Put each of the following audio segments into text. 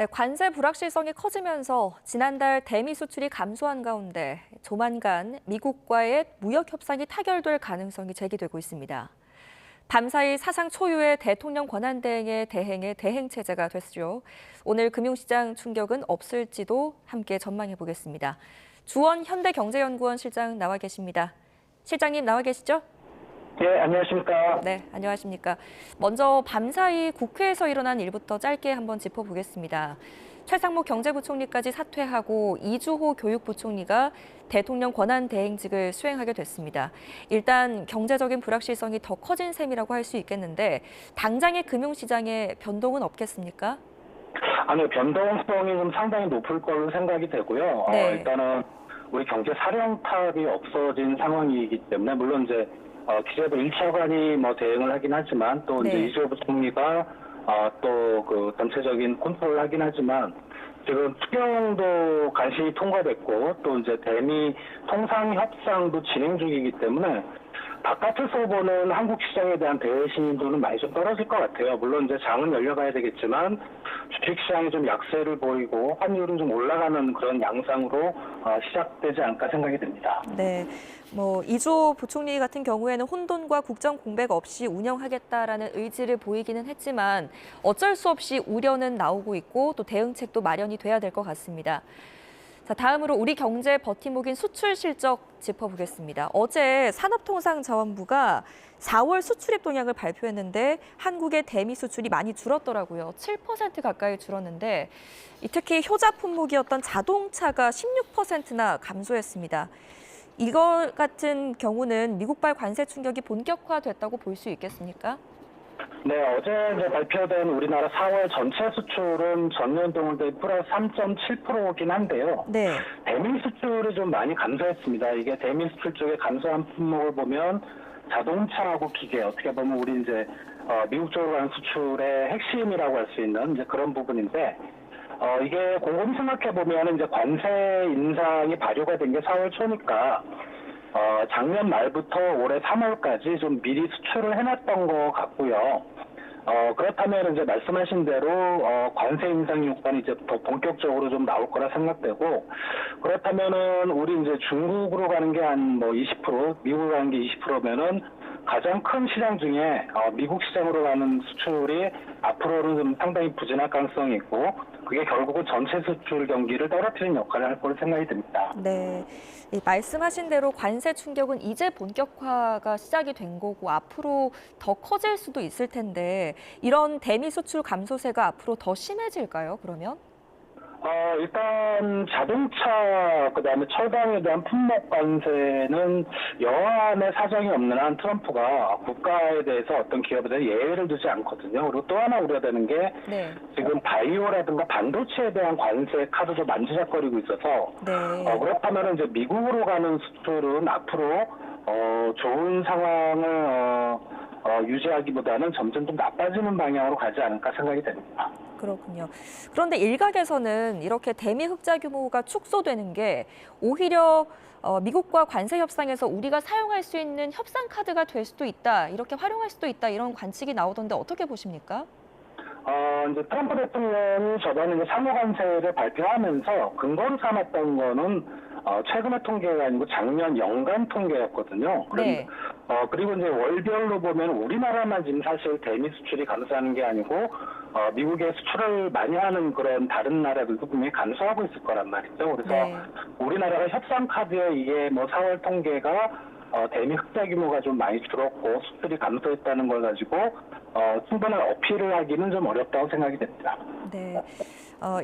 네, 관세 불확실성이 커지면서 지난달 대미 수출이 감소한 가운데 조만간 미국과의 무역 협상이 타결될 가능성이 제기되고 있습니다. 밤사이 사상 초유의 대통령 권한대행의 대행의 대행 체제가 됐죠. 오늘 금융시장 충격은 없을지도 함께 전망해 보겠습니다. 주원 현대경제연구원 실장 나와 계십니다. 실장님 나와 계시죠? 네, 안녕하십니까. 네, 안녕하십니까. 먼저 밤사이 국회에서 일어난 일부터 짧게 한번 짚어보겠습니다. 최상목 경제부총리까지 사퇴하고 이주호 교육부총리가 대통령 권한대행직을 수행하게 됐습니다. 일단 경제적인 불확실성이 더 커진 셈이라고 할 수 있겠는데 당장의 금융시장에 변동은 없겠습니까? 아니요, 변동성이 좀 상당히 높을 걸로 생각이 되고요. 네. 일단은 우리 경제 사령탑이 없어진 상황이기 때문에 물론 이제 기재부 1차관이 뭐 대응을 하긴 하지만 또 이제 네. 이주호 부총리가 또 그 전체적인 컨트롤을 하긴 하지만 지금 투경도 간신히 통과됐고 또 이제 대미 통상 협상도 진행 중이기 때문에 바깥에서 보는 한국 시장에 대한 배신도는 많이 좀 떨어질 것 같아요. 물론 이제 장은 열려가야 되겠지만 주식시장이 좀 약세를 보이고 환율은 좀 올라가는 그런 양상으로 시작되지 않을까 생각이 듭니다. 네, 이주호 부총리 같은 경우에는 혼돈과 국정 공백 없이 운영하겠다라는 의지를 보이기는 했지만 어쩔 수 없이 우려는 나오고 있고 또 대응책도 마련이 돼야 될 것 같습니다. 자, 다음으로 우리 경제 버팀목인 수출 실적 짚어보겠습니다. 어제 산업통상자원부가 4월 수출입 동향을 발표했는데 한국의 대미 수출이 많이 줄었더라고요. 7% 가까이 줄었는데 특히 효자 품목이었던 자동차가 16%나 감소했습니다. 이거 같은 경우는 미국발 관세 충격이 본격화됐다고 볼 수 있겠습니까? 네, 어제 이제 발표된 우리나라 4월 전체 수출은 전년 동을 대비 플러스 3.7%긴 한데요. 네. 대미 수출이 좀 많이 감소했습니다. 이게 대미 수출 쪽에 감소한 품목을 보면 자동차하고 기계, 어떻게 보면 우리 이제 미국 쪽으로 가는 수출의 핵심이라고 할 수 있는 이제 그런 부분인데, 이게 곰곰이 생각해 보면 이제 관세 인상이 발효가 된 게 4월 초니까 작년 말부터 올해 3월까지 좀 미리 수출을 해놨던 것 같고요. 그렇다면 이제 말씀하신 대로 관세 인상 요건이 이제 더 본격적으로 좀 나올 거라 생각되고, 그렇다면은 우리 이제 중국으로 가는 게 한 뭐 20%, 미국으로 가는 게 20%면은 가장 큰 시장 중에 미국 시장으로 가는 수출이 앞으로는 좀 상당히 부진할 가능성이 있고, 그게 결국은 전체 수출 경기를 떨어뜨리는 역할을 할 거로 생각이 듭니다. 네. 말씀하신 대로 관세 충격은 이제 본격화가 시작이 된 거고 앞으로 더 커질 수도 있을 텐데 이런 대미 수출 감소세가 앞으로 더 심해질까요, 그러면? 일단 자동차 그다음에 철강에 대한 품목 관세는 여한의 사정이 없는 한 트럼프가 국가에 대해서 어떤 기업에 대해 예외를 두지 않거든요. 그리고 또 하나 우려되는 게 네. 지금 바이오라든가 반도체에 대한 관세 카드도 만지작거리고 있어서 네. 그렇다면 이제 미국으로 가는 수출은 앞으로 좋은 상황을 유지하기보다는 점점 좀 나빠지는 방향으로 가지 않을까 생각이 됩니다. 그렇군요. 그런데 일각에서는 이렇게 대미 흑자 규모가 축소되는 게 오히려 미국과 관세 협상에서 우리가 사용할 수 있는 협상 카드가 될 수도 있다, 이렇게 활용할 수도 있다, 이런 관측이 나오던데 어떻게 보십니까? 이제 트럼프 대통령이 저번에 이제 상호관세를 발표하면서 근거로 삼았던 거는 최근의 통계가 아니고 작년 연간 통계였거든요. 네. 그리고 이제 월별로 보면 우리나라만 지금 사실 대미 수출이 감소하는 게 아니고 미국에 수출을 많이 하는 그런 다른 나라들도 분명히 감소하고 있을 거란 말이죠. 그래서 네. 우리나라가 협상 카드에 이게 뭐 4월 통계가 대미 흑자 규모가 좀 많이 줄었고 수출이 감소했다는 걸 가지고 충분한 어필을 하기는 좀 어렵다고 생각이 됩니다. 네.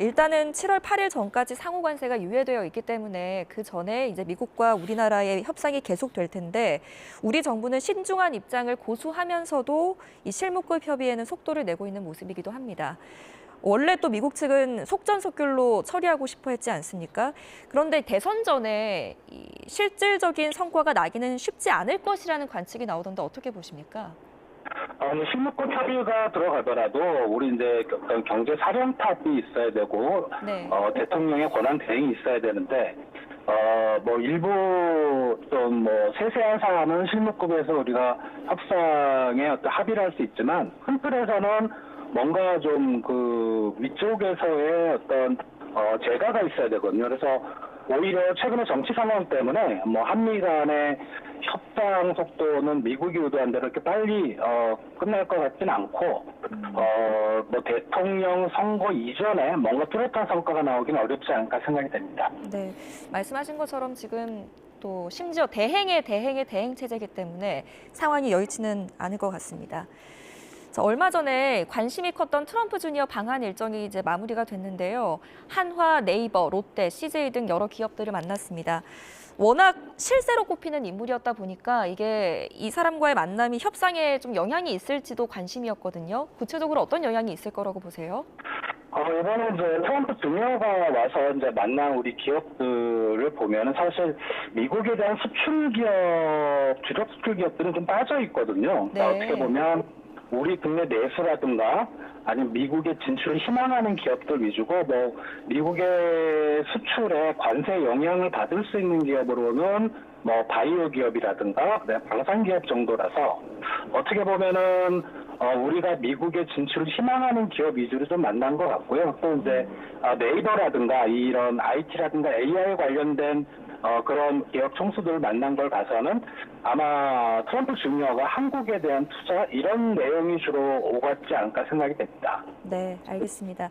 일단은 7월 8일 전까지 상호 관세가 유예되어 있기 때문에 그 전에 이제 미국과 우리나라의 협상이 계속될 텐데 우리 정부는 신중한 입장을 고수하면서도 이 실무급 협의에는 속도를 내고 있는 모습이기도 합니다. 원래 또 미국 측은 속전속결로 처리하고 싶어 했지 않습니까? 그런데 대선 전에 이 실질적인 성과가 나기는 쉽지 않을 것이라는 관측이 나오던데 어떻게 보십니까? 실무권 협의가 들어가더라도 우리 이제 어떤 경제 사령탑이 있어야 되고 네. 대통령의 권한 대행이 있어야 되는데 뭐 일부 좀 뭐 세세한 사안은 실무급에서 우리가 협상에 어떤 합의를 할 수 있지만 큰 틀에서는 뭔가 좀 그 위쪽에서의 어떤 제가가 있어야 되거든요. 그래서 오히려 최근의 정치 상황 때문에 뭐 한미 간의 협상 속도는 미국이 의도한 대로 이렇게 빨리 끝날 것 같지는 않고 뭐 대통령 선거 이전에 뭔가 뚜렷한 성과가 나오기는 어렵지 않을까 생각이 됩니다. 네, 말씀하신 것처럼 지금 또 심지어 대행의 대행 체제이기 때문에 상황이 여의치는 않을 것 같습니다. 자, 얼마 전에 관심이 컸던 트럼프 주니어 방한 일정이 이제 마무리가 됐는데요. 한화, 네이버, 롯데, CJ 등 여러 기업들을 만났습니다. 워낙 실세로 꼽히는 인물이었다 보니까 이게 이 사람과의 만남이 협상에 좀 영향이 있을지도 관심이었거든요. 구체적으로 어떤 영향이 있을 거라고 보세요? 이번에 이제 트럼프 주니어가 와서 이제 만난 우리 기업들을 보면은 사실 미국에 대한 수출 기업, 주력 수출 기업들은 좀 빠져 있거든요. 네. 어떻게 보면 우리 국내 내수라든가 아니면 미국에 진출을 희망하는 기업들 위주고 뭐 미국의 수출에 관세 영향을 받을 수 있는 기업으로는 뭐 바이오 기업이라든가 방산 기업 정도라서 어떻게 보면은 우리가 미국에 진출을 희망하는 기업 위주로 좀 만난 것 같고요. 또 이제 네이버라든가 이런 IT라든가 AI 관련된 그런 기업 총수들을 만난 걸 봐서는 아마 트럼프 주니어가 한국에 대한 투자 이런 내용이 주로 오갔지 않을까 생각이 됩니다. 네, 알겠습니다.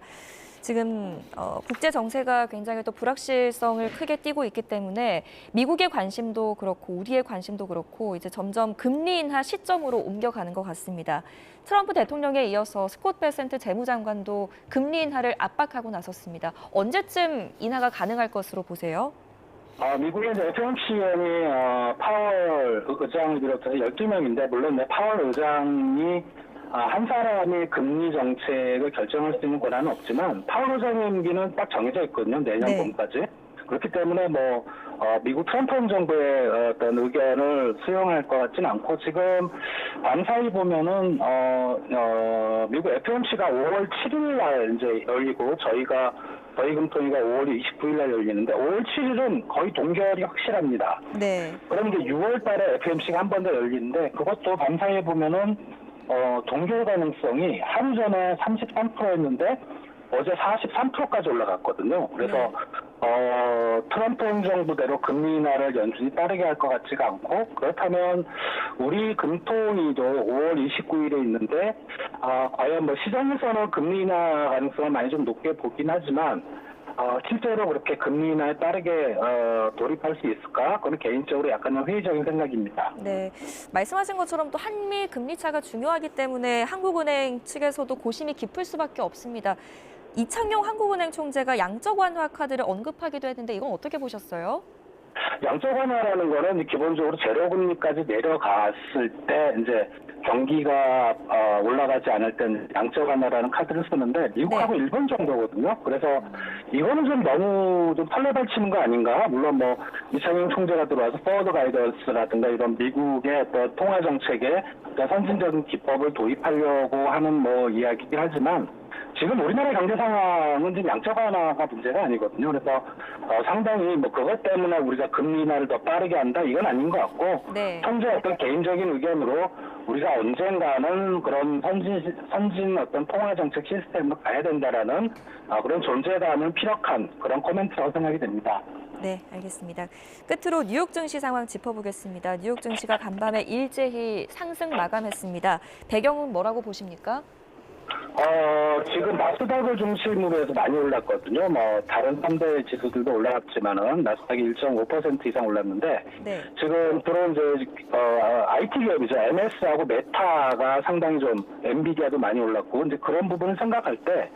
지금 국제 정세가 굉장히 또 불확실성을 크게 띠고 있기 때문에 미국의 관심도 그렇고 우리의 관심도 그렇고 이제 점점 금리 인하 시점으로 옮겨가는 것 같습니다. 트럼프 대통령에 이어서 스콧 베센트 재무장관도 금리 인하를 압박하고 나섰습니다. 언제쯤 인하가 가능할 것으로 보세요? 미국의 이제 FOMC 의원이 파월 의장을 비롯해서 12명인데 물론 파월 의장이 한 사람이 금리 정책을 결정할 수 있는 권한은 없지만 파월 의장의 임기는 딱 정해져 있거든요. 내년 네. 봄까지. 그렇기 때문에 뭐 미국 트럼프 행정부의 어떤 의견을 수용할 것 같지는 않고 지금 밤사이 보면은 미국 FOMC가 5월 7일 날 이제 열리고 저희 금통위가 5월 29일 날 열리는데 5월 7일은 거의 동결이 확실합니다. 네. 그럼 이제 6월 달에 FOMC가 한 번 더 열리는데 그것도 밤사이에 보면은 동결 가능성이 하루 전에 33%였는데 어제 43%까지 올라갔거든요. 그래서 트럼프 행정부대로 금리 인하를 연준이 빠르게 할 것 같지가 않고 그렇다면 우리 금통위도 5월 29일에 있는데 과연 뭐 시장에서는 금리 인하 가능성을 많이 좀 높게 보긴 하지만 실제로 그렇게 금리 인하에 빠르게 돌입할 수 있을까? 그건 개인적으로 약간은 회의적인 생각입니다. 네, 말씀하신 것처럼 또 한미 금리 차가 중요하기 때문에 한국은행 측에서도 고심이 깊을 수밖에 없습니다. 이창용 한국은행 총재가 양적 완화 카드를 언급하기도 했는데 이건 어떻게 보셨어요? 양적 완화라는 거는 기본적으로 제로 금리까지 내려갔을 때 이제 경기가 올라가지 않을 땐 양적 완화라는 카드를 쓰는데 미국하고 네. 일본 정도거든요. 그래서 이거는 좀 너무 좀 설레발치는 거 아닌가? 물론 뭐 이창용 총재가 들어와서 포워드 가이던스라든가 이런 미국의 어떤 통화 정책에 어떤 선진적인 기법을 도입하려고 하는 뭐 이야기긴 하지만 지금 우리나라 경제 상황은 지금 양적 완화가 문제가 아니거든요. 그래서 상당히 뭐 그것 때문에 우리가 금리 인하를 더 빠르게 한다 이건 아닌 것 같고 네. 현재 어떤 개인적인 의견으로 우리가 언젠가는 그런 선진 어떤 통화 정책 시스템으로 가야 된다라는 그런 존재감을 피력한 그런 코멘트라고 생각이 됩니다. 네, 알겠습니다. 끝으로 뉴욕 증시 상황 짚어보겠습니다. 뉴욕 증시가 간밤에 일제히 상승 마감했습니다. 배경은 뭐라고 보십니까? 지금 나스닥을 중심으로 해서 많이 올랐거든요. 뭐 다른 3대 지수들도 올라갔지만은 나스닥이 1.5% 이상 올랐는데 네. 지금 들어온 이제 IT 기업이죠. MS하고 메타가 상당히 좀 엔비디아도 많이 올랐고 이제 그런 부분을 생각할 때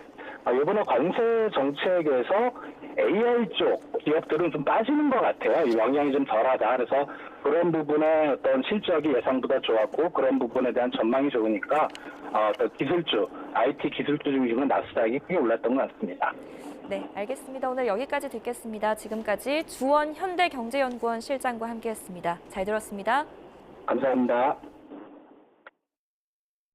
이번에 관세 정책에서 AI 쪽 기업들은 좀 빠지는 것 같아요. 이 영향이 좀 덜하다. 그래서 그런 부분에 어떤 실적이 예상보다 좋았고 그런 부분에 대한 전망이 좋으니까 어떤 기술주, IT 기술주 중심으로 나스닥이 크게 올랐던 것 같습니다. 네, 알겠습니다. 오늘 여기까지 듣겠습니다. 지금까지 주원 현대경제연구원 실장과 함께했습니다. 잘 들었습니다. 감사합니다.